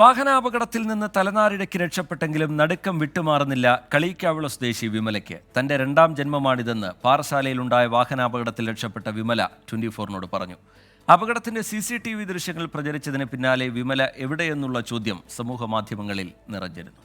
വാഹനാപകടത്തിൽ നിന്ന് തലനാരിഴയ്ക്ക് രക്ഷപ്പെട്ടെങ്കിലും നടുക്കം വിട്ടുമാറുന്നില്ല കളിയിക്കാവിള സ്വദേശി വിമലയ്ക്ക്. തന്റെ രണ്ടാം ജന്മമാണിതെന്ന് പാറശാലയിലുണ്ടായ വാഹനാപകടത്തിൽ രക്ഷപ്പെട്ട വിമല 24-നോട് പറഞ്ഞു. അപകടത്തിന്റെ CCTV ദൃശ്യങ്ങൾ പ്രചരിച്ചതിന് പിന്നാലെ വിമല എവിടെയെന്നുള്ള ചോദ്യം സമൂഹ മാധ്യമങ്ങളിൽ നിറഞ്ഞിരുന്നു.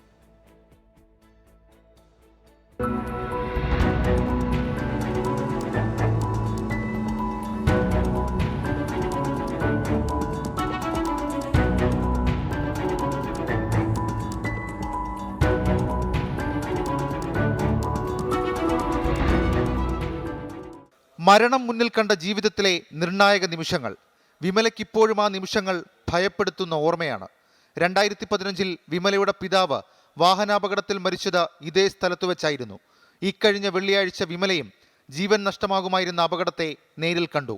മരണം മുന്നിൽ കണ്ട ജീവിതത്തിലെ നിർണായക നിമിഷങ്ങൾ. വിമലയ്ക്കിപ്പോഴും ആ നിമിഷങ്ങൾ ഭയപ്പെടുത്തുന്ന ഓർമ്മയാണ്. 2015-ൽ വിമലയുടെ പിതാവ് വാഹനാപകടത്തിൽ മരിച്ചത് ഇതേ സ്ഥലത്തു വെച്ചായിരുന്നു. ഇക്കഴിഞ്ഞ വെള്ളിയാഴ്ച വിമലയും ജീവൻ നഷ്ടമാകുമായിരുന്ന അപകടത്തെ നേരിൽ കണ്ടു.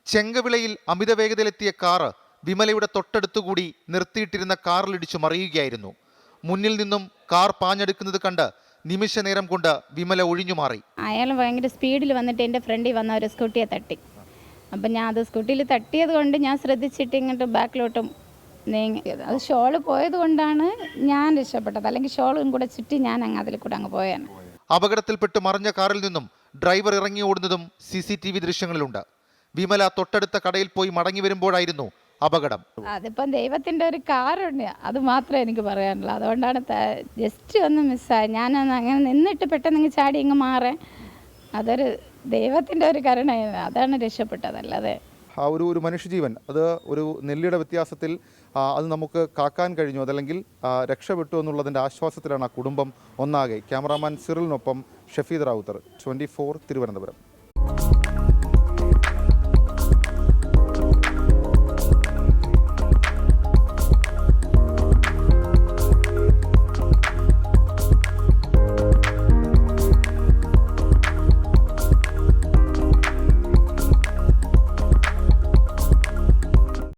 ചെങ്കവിളയിൽ അമിത വേഗതയിലെത്തിയ കാറ് വിമലയുടെ തൊട്ടടുത്തുകൂടി നിർത്തിയിട്ടിരുന്ന കാറിലിടിച്ചു മറിയുകയായിരുന്നു. മുന്നിൽ നിന്നും കാർ പാഞ്ഞെടുക്കുന്നത് കണ്ട് നിമിഷ നേരം കൊണ്ട് വിമല ഒഴിഞ്ഞുമാറി. അയാൾ ഭയങ്കര സ്പീഡിൽ വന്നിട്ട് എൻ്റെ ഫ്രണ്ടിൽ വന്ന ഒരു സ്കൂട്ടിയെ തട്ടി. അപ്പം ഞാൻ അത് സ്കൂട്ടിയിൽ തട്ടിയത് കൊണ്ട് ഞാൻ ശ്രദ്ധിച്ചിട്ട് ഇങ്ങോട്ട് ബാക്കിലോട്ടും നീങ്ങി. അത് ഷോള് പോയത് കൊണ്ടാണ് ഞാൻ രക്ഷപ്പെട്ടത്, അല്ലെങ്കിൽ ഷോളും കൂടെ ചുറ്റി ഞാൻ അതിൽ കൂടെ അങ്ങ് പോയാണ്. അപകടത്തിൽപ്പെട്ട് മറിഞ്ഞ കാറിൽ നിന്നും ഡ്രൈവർ ഇറങ്ങി ഓടുന്നതും CCTV ദൃശ്യങ്ങളിലുണ്ട്. വിമല തൊട്ടടുത്ത കടയിൽ പോയി മടങ്ങി വരുമ്പോഴായിരുന്നു അപകടം. അതിപ്പം ദൈവത്തിൻ്റെ ഒരു കാറുണ്ട്, അത് മാത്രമേ എനിക്ക് പറയാനുള്ളൂ. അതുകൊണ്ടാണ് ജസ്റ്റ് ഒന്ന് മിസ്സായി. ഞാനൊന്ന് അങ്ങനെ നിന്നിട്ട് പെട്ടെന്ന് ചാടി ഇങ്ങ് മാറാൻ, അതൊരു ദൈവത്തിൻ്റെ ഒരു കരുണയാണ്. അതാണ് രക്ഷപ്പെട്ടത്. അല്ലാതെ ആ ഒരു മനുഷ്യജീവൻ, അത് ഒരു നെല്ലിയുടെ വ്യത്യാസത്തിൽ അത് നമുക്ക് കാക്കാൻ കഴിഞ്ഞു, അതല്ലെങ്കിൽ രക്ഷപ്പെട്ടു എന്നുള്ളതിൻ്റെ ആശ്വാസത്തിലാണ് ആ കുടുംബം ഒന്നാകെ. ക്യാമറാമാൻ സിറിലിനൊപ്പം ഷഫീദ് റാവുത്തർ, 24 തിരുവനന്തപുരം.